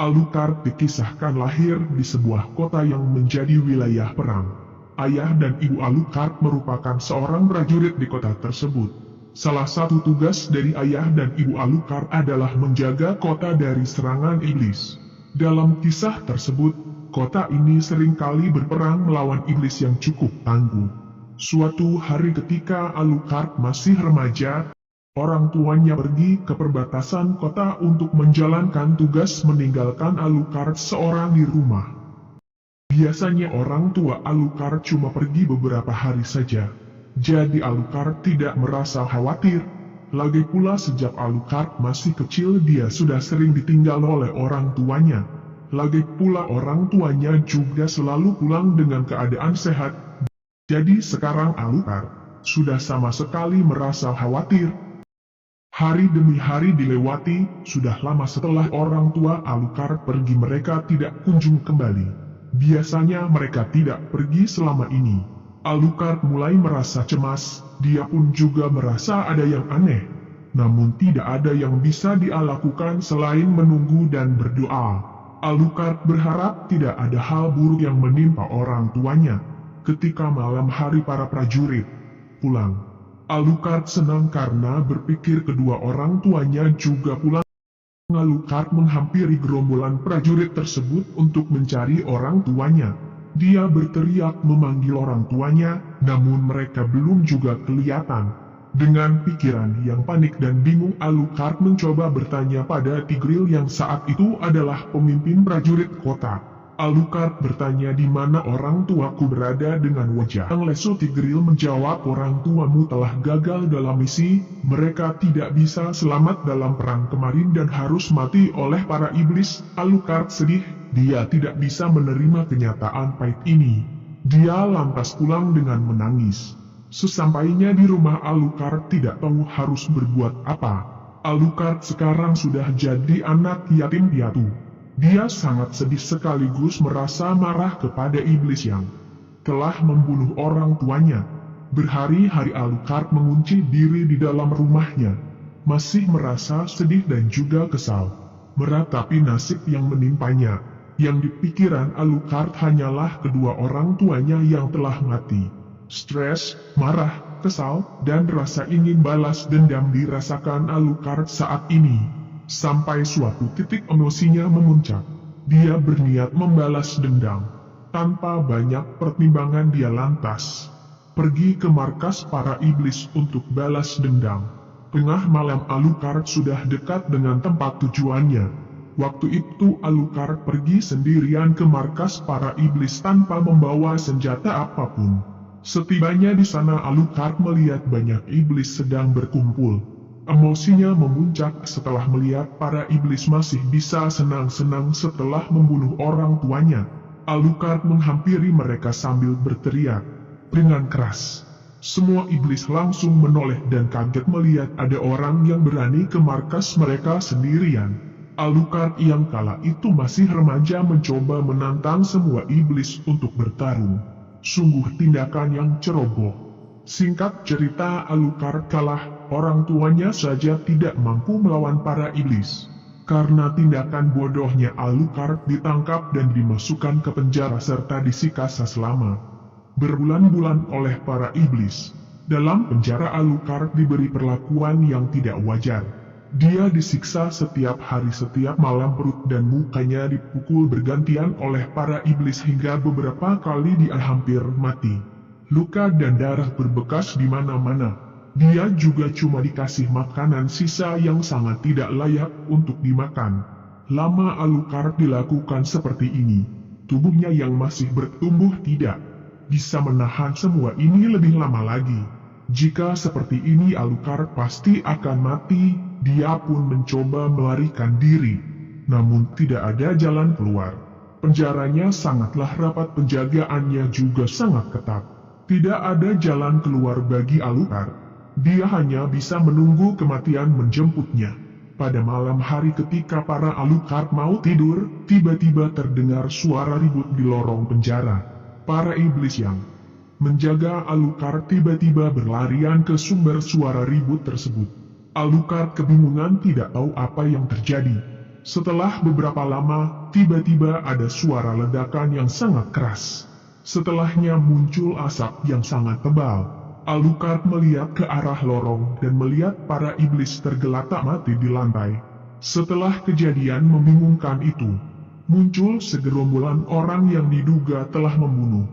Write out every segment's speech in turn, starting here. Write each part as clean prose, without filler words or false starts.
Alucard dikisahkan lahir di sebuah kota yang menjadi wilayah perang. Ayah dan ibu Alucard merupakan seorang prajurit di kota tersebut. Salah satu tugas dari ayah dan ibu Alucard adalah menjaga kota dari serangan iblis. Dalam kisah tersebut, kota ini seringkali berperang melawan iblis yang cukup tangguh. Suatu hari ketika Alucard masih remaja, orang tuanya pergi ke perbatasan kota untuk menjalankan tugas meninggalkan Alucard seorang di rumah. Biasanya orang tua Alucard cuma pergi beberapa hari saja. Jadi Alucard tidak merasa khawatir. Lagi pula sejak Alucard masih kecil dia sudah sering ditinggal oleh orang tuanya. Lagi pula orang tuanya juga selalu pulang dengan keadaan sehat. Jadi sekarang Alucard sudah sama sekali merasa khawatir. Hari demi hari dilewati, sudah lama setelah orang tua Alucard pergi mereka tidak kunjung kembali. Biasanya mereka tidak pergi selama ini. Alucard mulai merasa cemas, dia pun juga merasa ada yang aneh. Namun tidak ada yang bisa dia lakukan selain menunggu dan berdoa. Alucard berharap tidak ada hal buruk yang menimpa orang tuanya. Ketika malam hari para prajurit pulang, Alucard senang karena berpikir kedua orang tuanya juga pulang. Alucard menghampiri gerombolan prajurit tersebut untuk mencari orang tuanya. Dia berteriak memanggil orang tuanya, namun mereka belum juga kelihatan. Dengan pikiran yang panik dan bingung, Alucard mencoba bertanya pada Tigreal yang saat itu adalah pemimpin prajurit kota. Alucard bertanya di mana orang tuaku berada dengan wajah yang lesu. Tigreal menjawab, orang tuamu telah gagal dalam misi, mereka tidak bisa selamat dalam perang kemarin dan harus mati oleh para iblis. Alucard sedih, dia tidak bisa menerima kenyataan pahit ini. Dia lantas pulang dengan menangis. Sesampainya di rumah Alucard tidak tahu harus berbuat apa. Alucard sekarang sudah jadi anak yatim piatu. Dia sangat sedih sekaligus merasa marah kepada iblis yang telah membunuh orang tuanya. Berhari-hari Alucard mengunci diri di dalam rumahnya, masih merasa sedih dan juga kesal meratapi nasib yang menimpanya. Yang dipikiran Alucard hanyalah kedua orang tuanya yang telah mati. Stres, marah, kesal, dan rasa ingin balas dendam dirasakan Alucard saat ini. Sampai suatu titik emosinya memuncak. Dia berniat membalas dendam. Tanpa banyak pertimbangan dia lantas pergi ke markas para iblis untuk balas dendam. Tengah malam Alucard sudah dekat dengan tempat tujuannya. Waktu itu Alucard pergi sendirian ke markas para iblis tanpa membawa senjata apapun. Setibanya di sana Alucard melihat banyak iblis sedang berkumpul. Emosinya memuncak setelah melihat para iblis masih bisa senang-senang setelah membunuh orang tuanya. Alucard menghampiri mereka sambil berteriak dengan keras. Semua iblis langsung menoleh dan kaget melihat ada orang yang berani ke markas mereka sendirian. Alucard yang kala itu masih remaja mencoba menantang semua iblis untuk bertarung. Sungguh tindakan yang ceroboh. Singkat cerita, Alucard kalah. Orang tuanya saja tidak mampu melawan para iblis. Karena tindakan bodohnya Alucard ditangkap dan dimasukkan ke penjara serta disiksa selama berbulan-bulan oleh para iblis. Dalam penjara Alucard diberi perlakuan yang tidak wajar. Dia disiksa setiap hari, setiap malam perut dan mukanya dipukul bergantian oleh para iblis hingga beberapa kali dia hampir mati. Luka dan darah berbekas di mana-mana. Dia juga cuma dikasih makanan sisa yang sangat tidak layak untuk dimakan. Lama Alucard dilakukan seperti ini. Tubuhnya yang masih bertumbuh tidak bisa menahan semua ini lebih lama lagi. Jika seperti ini Alucard pasti akan mati. Dia pun mencoba melarikan diri. Namun tidak ada jalan keluar. Penjaranya sangatlah rapat, penjagaannya juga sangat ketat. Tidak ada jalan keluar bagi Alucard. Dia hanya bisa menunggu kematian menjemputnya. Pada malam hari ketika para Alucard mau tidur, tiba-tiba terdengar suara ribut di lorong penjara. Para iblis yang menjaga Alucard tiba-tiba berlarian ke sumber suara ribut tersebut. Alucard kebingungan tidak tahu apa yang terjadi. Setelah beberapa lama, tiba-tiba ada suara ledakan yang sangat keras. Setelahnya muncul asap yang sangat tebal. Alucard melihat ke arah lorong dan melihat para iblis tergeletak mati di lantai. Setelah kejadian membingungkan itu, muncul segerombolan orang yang diduga telah membunuh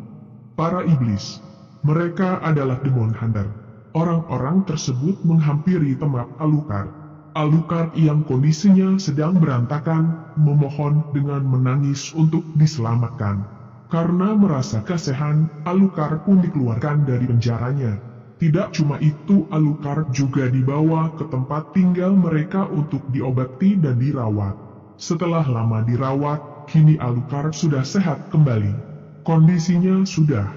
para iblis. Mereka adalah Demon Hunter. Orang-orang tersebut menghampiri tempat Alucard. Alucard yang kondisinya sedang berantakan, memohon dengan menangis untuk diselamatkan. Karena merasa kasihan, Alucard pun dikeluarkan dari penjaranya. Tidak cuma itu, Alucard juga dibawa ke tempat tinggal mereka untuk diobati dan dirawat. Setelah lama dirawat, kini Alucard sudah sehat kembali. Kondisinya sudah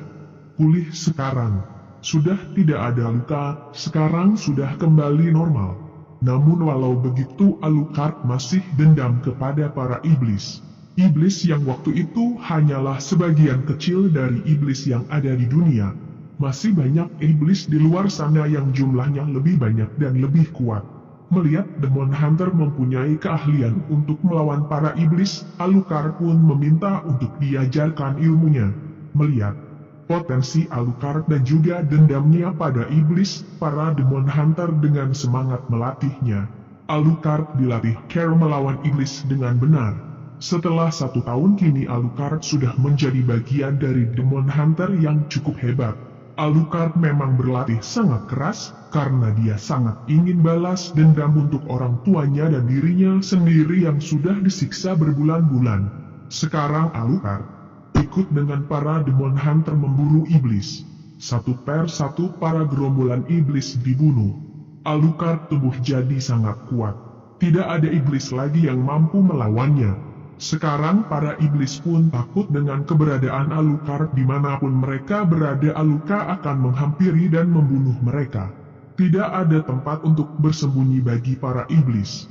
pulih sekarang. Sudah tidak ada luka, sekarang sudah kembali normal. Namun walau begitu, Alucard masih dendam kepada para iblis. Iblis yang waktu itu hanyalah sebagian kecil dari iblis yang ada di dunia. Masih banyak iblis di luar sana yang jumlahnya lebih banyak dan lebih kuat. Melihat Demon Hunter mempunyai keahlian untuk melawan para iblis, Alucard pun meminta untuk diajarkan ilmunya. Melihat potensi Alucard dan juga dendamnya pada iblis, para Demon Hunter dengan semangat melatihnya. Alucard dilatih cara melawan iblis dengan benar. Setelah 1 tahun kini Alucard sudah menjadi bagian dari Demon Hunter yang cukup hebat. Alucard memang berlatih sangat keras, karena dia sangat ingin balas dendam untuk orang tuanya dan dirinya sendiri yang sudah disiksa berbulan-bulan. Sekarang Alucard ikut dengan para Demon Hunter memburu iblis. Satu per satu para gerombolan iblis dibunuh. Alucard tumbuh jadi sangat kuat. Tidak ada iblis lagi yang mampu melawannya. Sekarang para iblis pun takut dengan keberadaan Alucard. Dimanapun mereka berada, Alucard akan menghampiri dan membunuh mereka. Tidak ada tempat untuk bersembunyi bagi para iblis.